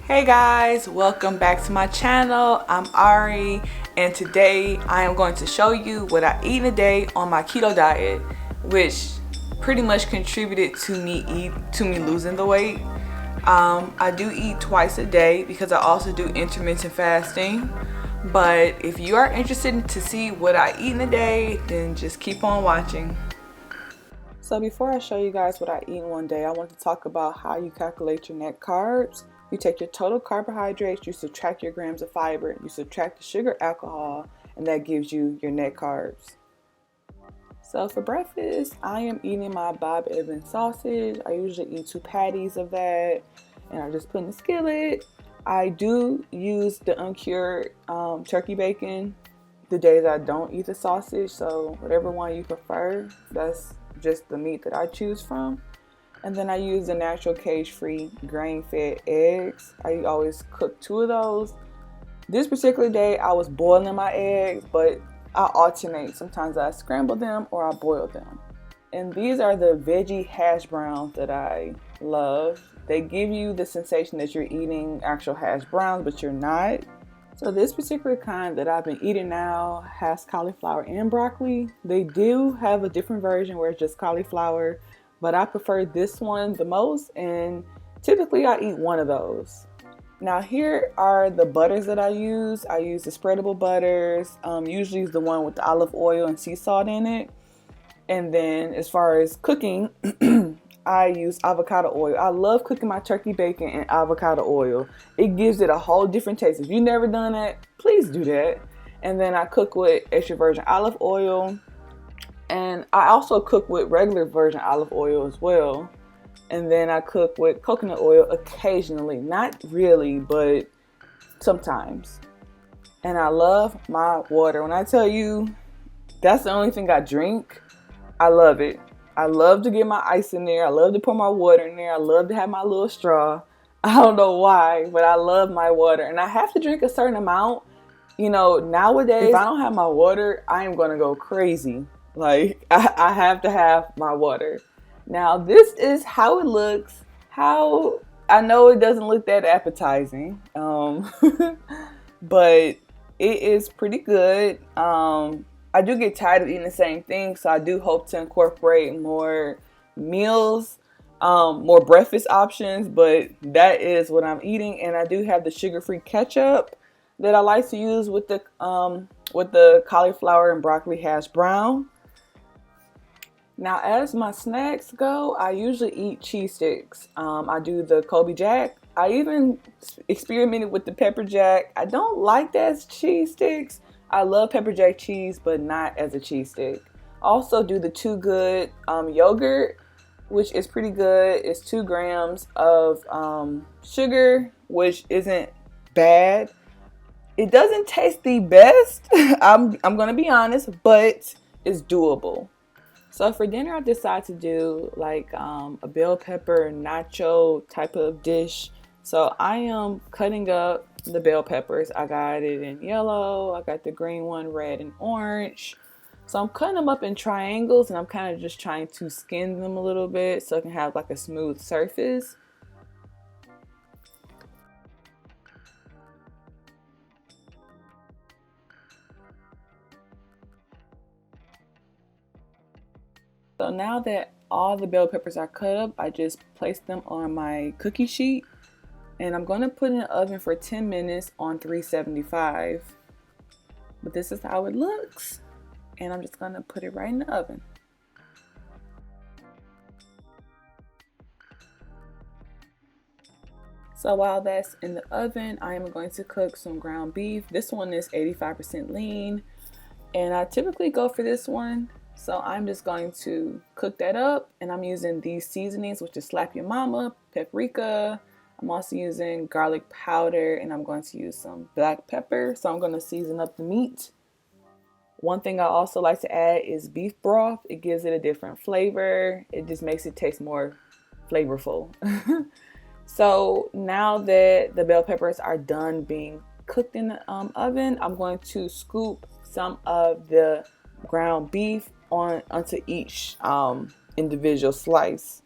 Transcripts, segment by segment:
Hey guys, welcome back to my channel. I'm Ari, and today I am going to show you what I eat in a day on my keto diet, which pretty much contributed to me losing the weight. I do eat twice a day because I also do intermittent fasting. But if you are interested to see what I eat in a day, then just keep on watching. So before I show you guys what I eat in one day, I want to talk about how you calculate your net carbs. You take your total carbohydrates, you subtract your grams of fiber, you subtract the sugar, alcohol, and that gives you your net carbs. So for breakfast, I am eating my Bob Evans sausage. I usually eat 2 patties of that, and I just put in the skillet. I do use the uncured turkey bacon the days I don't eat the sausage, so whatever one you prefer, that's just the meat that I choose from. And then I use the natural cage-free grain-fed eggs. I always cook 2 of those. This particular day I was boiling my eggs, but I alternate. Sometimes I scramble them or I boil them. And these are the veggie hash browns that I love. They give you the sensation that you're eating actual hash browns, but you're not. So this particular kind that I've been eating now has cauliflower and broccoli. They do have a different version where it's just cauliflower, but I prefer this one the most, and typically I eat 1 of those. Now here are the butters that I use. I use the spreadable butters, usually the one with the olive oil and sea salt in it. And then as far as cooking, I use avocado oil. I love cooking my turkey bacon in avocado oil. It gives it a whole different taste. If you've never done that, please do that. And then I cook with extra virgin olive oil. And I also cook with regular virgin olive oil as well. And then I cook with coconut oil occasionally. Not really, but sometimes. And I love my water. When I tell you that's the only thing I drink, I love it. I love to get my ice in there. I love to pour my water in there. I love to have my little straw. I don't know why, but I love my water. And I have to drink a certain amount. You know, nowadays, if I don't have my water, I am going to go crazy. Like, I have to have my water. Now, this is how it looks. How I know it doesn't look that appetizing, but it is pretty good. I do get tired of eating the same thing, so I do hope to incorporate more meals, more breakfast options, but that is what I'm eating. And I do have the sugar-free ketchup that I like to use with the cauliflower and broccoli hash brown. Now, as my snacks go, I usually eat cheese sticks. I do the Kobe Jack. I even experimented with the pepper jack. I don't like that as cheese sticks. I love pepper jack cheese, but not as a cheese stick. Also do the Too Good yogurt, which is pretty good. It's 2 grams of sugar, which isn't bad. It doesn't taste the best, I'm gonna be honest, but it's doable. So for dinner, I decided to do like a bell pepper nacho type of dish. So I am cutting up the bell peppers. I got it in yellow, I got the green one, red and orange. So I'm cutting them up in triangles, and I'm kind of just trying to skin them a little bit so it can have like a smooth surface. So now that all the bell peppers are cut up, I just place them on my cookie sheet, and I'm going to put in the oven for 10 minutes on 375. But this is how it looks, and I'm just going to put it right in the oven. So while that's in the oven, I am going to cook some ground beef. This one is 85% lean, and I typically go for this one. So I'm just going to cook that up, and I'm using these seasonings, which is Slap Your Mama, paprika. I'm also using garlic powder, and I'm going to use some black pepper. So I'm going to season up the meat. One thing I also like to add is beef broth. It gives it a different flavor. It just makes it taste more flavorful. So now that the bell peppers are done being cooked in the oven, I'm going to scoop some of the ground beef onto each individual slice.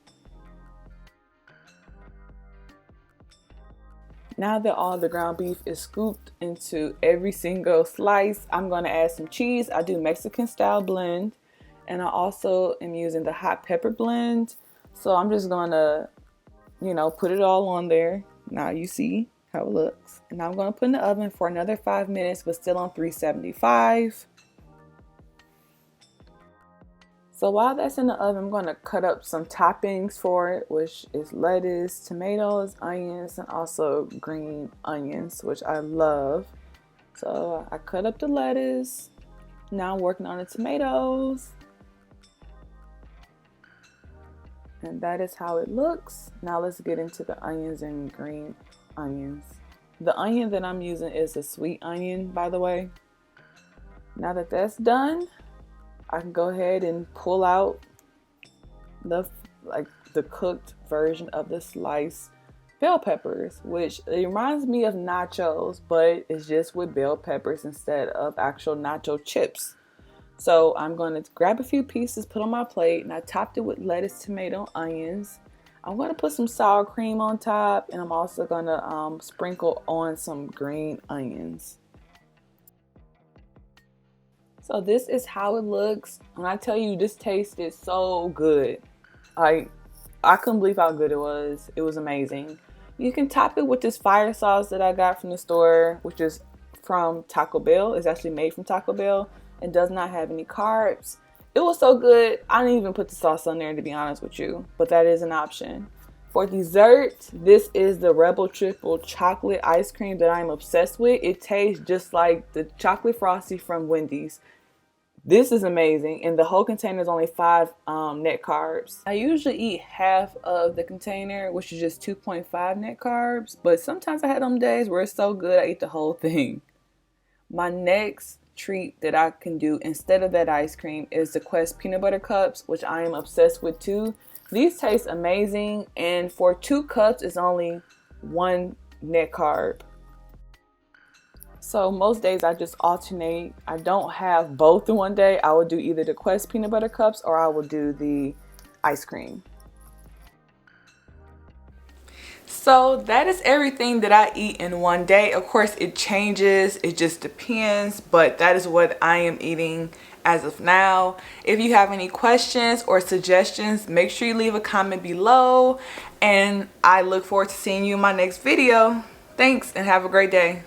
Now that all the ground beef is scooped into every single slice, I'm going to add some cheese. I do Mexican style blend, and I also am using the hot pepper blend. So I'm just going to, put it all on there. Now you see how it looks. And I'm going to put in the oven for another 5 minutes, but still on 375. So while that's in the oven, I'm going to cut up some toppings for it, which is lettuce, tomatoes, onions, and also green onions, which I love. So I cut up the lettuce. Now I'm working on the tomatoes. And that is how it looks. Now let's get into the onions and green onions. The onion that I'm using is a sweet onion, by the way. Now that that's done, I can go ahead and pull out the cooked version of the sliced bell peppers, which it reminds me of nachos, but it's just with bell peppers instead of actual nacho chips. So I'm going to grab a few pieces, put on my plate, and I topped it with lettuce, tomato, onions. I'm going to put some sour cream on top, and I'm also going to sprinkle on some green onions. So this is how it looks. When I tell you, this tasted so good. I couldn't believe how good it was. It was amazing. You can top it with this fire sauce that I got from the store, which is from Taco Bell. It's actually made from Taco Bell and does not have any carbs. It was so good. I didn't even put the sauce on there, to be honest with you, but that is an option. For dessert, this is the Rebel Triple chocolate ice cream that I'm obsessed with. It tastes just like the chocolate frosty from Wendy's. This is amazing, and the whole container is only 5 net carbs. I usually eat half of the container, which is just 2.5 net carbs, but sometimes I have them days where it's so good I eat the whole thing. My next treat that I can do instead of that ice cream is the Quest peanut butter cups, which I am obsessed with too. These taste amazing, and for 2 cups it's only 1 net carb. So most days I just alternate. I don't have both in one day. I will do either the Quest peanut butter cups or I will do the ice cream. So that is everything that I eat in one day. Of course, it changes. It just depends. But that is what I am eating as of now. If you have any questions or suggestions, make sure you leave a comment below. And I look forward to seeing you in my next video. Thanks and have a great day.